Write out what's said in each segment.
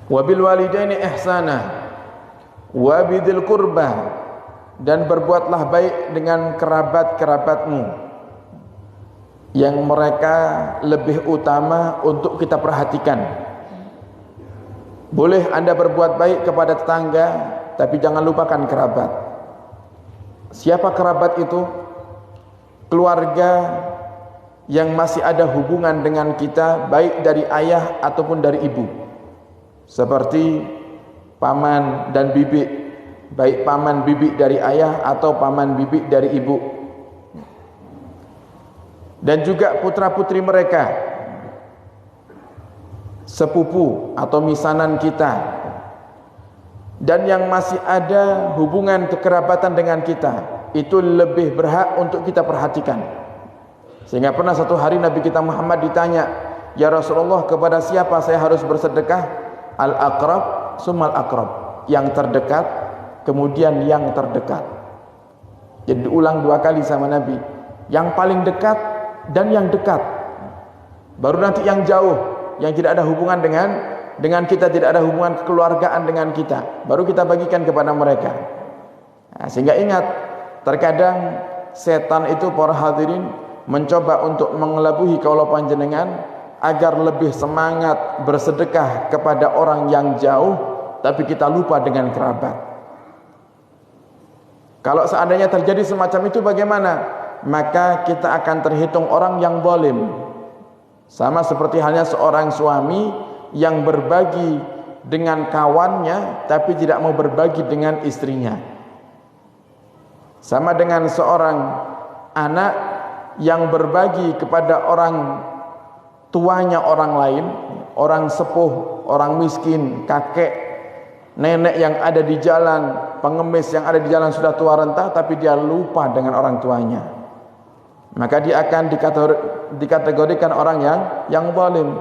Wabil walidaini ihsana wa bidzil qurba, dan berbuatlah baik dengan kerabat-kerabatmu yang mereka lebih utama untuk kita perhatikan. Boleh Anda berbuat baik kepada tetangga, tapi jangan lupakan kerabat. Siapa kerabat itu? Keluarga yang masih ada hubungan dengan kita, baik dari ayah ataupun dari ibu, seperti paman dan bibi, baik paman bibi dari ayah atau paman bibi dari ibu, dan juga putra-putri mereka, sepupu atau misanan kita, dan yang masih ada hubungan kekerabatan dengan kita, itu lebih berhak untuk kita perhatikan. Sehingga pernah satu hari Nabi kita Muhammad ditanya, "Ya Rasulullah, kepada siapa saya harus bersedekah?" Al-aqrab summal aqrab, yang terdekat kemudian yang terdekat. Jadi diulang 2 kali sama Nabi, yang paling dekat dan yang dekat, baru nanti yang jauh, yang tidak ada hubungan dengan kita, tidak ada hubungan kekeluargaan dengan kita, baru kita bagikan kepada mereka. Nah, sehingga ingat, terkadang setan itu, para hadirin, mencoba untuk mengelabuhi kaula panjenengan agar lebih semangat bersedekah kepada orang yang jauh, tapi kita lupa dengan kerabat. Kalau seandainya terjadi semacam itu bagaimana? Maka kita akan terhitung orang yang zalim. Sama seperti halnya seorang suami yang berbagi dengan kawannya tapi tidak mau berbagi dengan istrinya. Sama dengan seorang anak yang berbagi kepada orang tuanya orang lain, orang sepuh, orang miskin, kakek, nenek yang ada di jalan, pengemis yang ada di jalan sudah tua renta, tapi dia lupa dengan orang tuanya. Maka dia akan dikategorikan orang yang zalim,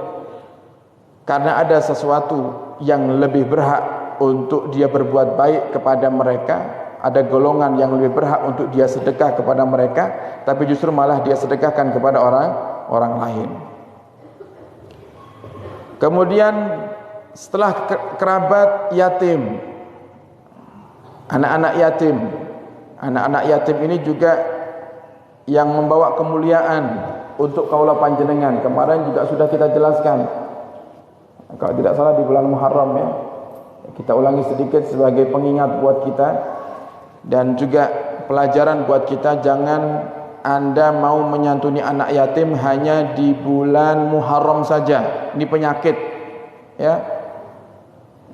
karena ada sesuatu yang lebih berhak untuk dia berbuat baik kepada mereka. Ada golongan yang lebih berhak untuk dia sedekah kepada mereka, tapi justru malah dia sedekahkan kepada orang lain. Kemudian setelah kerabat yatim, anak-anak yatim. Anak-anak yatim ini juga yang membawa kemuliaan untuk kaula panjenengan. Kemarin juga sudah kita jelaskan, kalau tidak salah di bulan Muharram ya. Kita ulangi sedikit sebagai pengingat buat kita dan juga pelajaran buat kita. Jangan Anda mau menyantuni anak yatim hanya di bulan Muharram saja. Ini penyakit ya.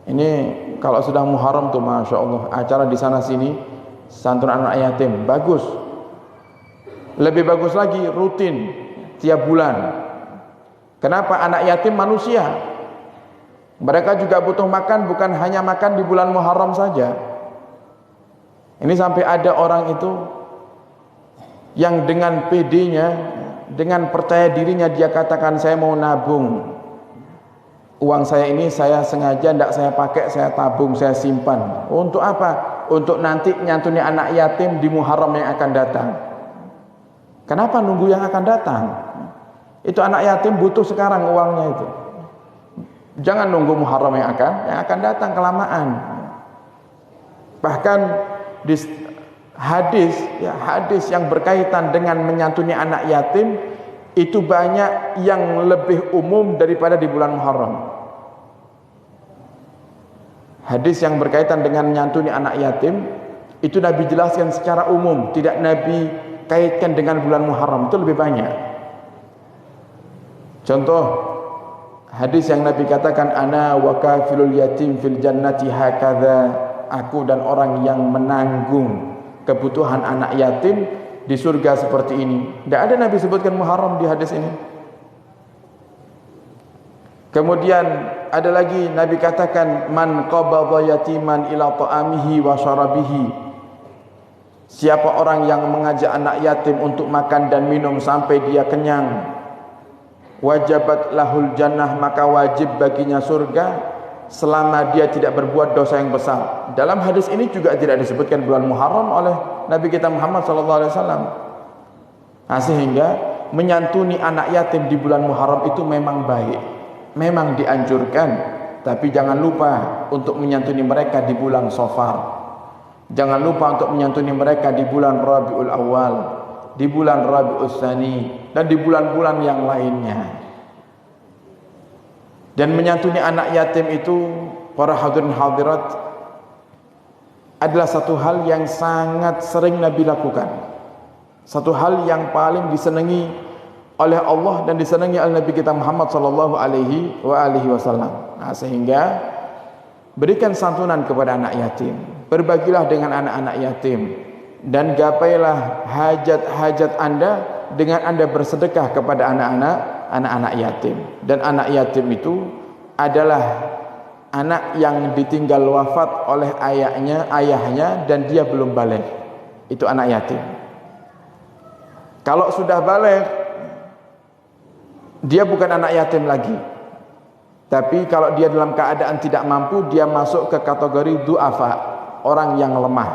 Ini kalau sudah Muharram tuh Masya Allah, acara di sana sini santunan anak yatim, bagus. Lebih bagus lagi rutin tiap bulan. Kenapa? Anak yatim manusia, mereka juga butuh makan, bukan hanya makan di bulan Muharram saja. Ini sampai ada orang itu yang dengan PD-nya, dengan percaya dirinya, dia katakan, saya mau nabung, uang saya ini saya sengaja tidak saya pakai, saya tabung, saya simpan. Untuk apa? Untuk nanti nyantuni anak yatim di Muharram yang akan datang. Kenapa nunggu yang akan datang? Itu anak yatim butuh sekarang uangnya itu. Jangan nunggu Muharram yang akan datang, kelamaan. Bahkan di hadis yang berkaitan dengan menyantuni anak yatim itu banyak yang lebih umum daripada di bulan Muharram. Hadis yang berkaitan dengan menyantuni anak yatim itu Nabi jelaskan secara umum, tidak Nabi kaitkan dengan bulan Muharram, itu lebih banyak. Contoh hadis yang Nabi katakan, ana wa kafilul yatim fil jannati hakadha, aku dan orang yang menanggung kebutuhan anak yatim di surga seperti ini. Tidak ada Nabi sebutkan Muharram di hadis ini. Kemudian ada lagi Nabi katakan, man qabadha yatiman ila ta'amihi wa syarabihi, siapa orang yang mengajak anak yatim untuk makan dan minum sampai dia kenyang, wajabat lahul jannah, maka wajib baginya surga selama dia tidak berbuat dosa yang besar. Dalam hadis ini juga tidak disebutkan bulan Muharram oleh Nabi kita Muhammad SAW. Nah, sehingga menyantuni anak yatim di bulan Muharram itu memang baik, memang dianjurkan, tapi jangan lupa untuk menyantuni mereka di bulan Safar. Jangan lupa untuk menyantuni mereka di bulan Rabiul Awal, di bulan Rabiul Tsani, dan di bulan-bulan yang lainnya. Dan menyantuni anak yatim itu, para hadirin hadirat, adalah satu hal yang sangat sering Nabi lakukan. Satu hal yang paling disenangi oleh Allah dan disenangi oleh Nabi kita Muhammad sallallahu alaihi wasallam. Nah, sehingga berikan santunan kepada anak yatim, berbagilah dengan anak-anak yatim, dan gapailah hajat-hajat Anda dengan Anda bersedekah kepada anak-anak yatim. Dan anak yatim itu adalah anak yang ditinggal wafat oleh ayahnya dan dia belum balik. Itu anak yatim. Kalau sudah balik, dia bukan anak yatim lagi. Tapi kalau dia dalam keadaan tidak mampu, dia masuk ke kategori du'afa, orang yang lemah.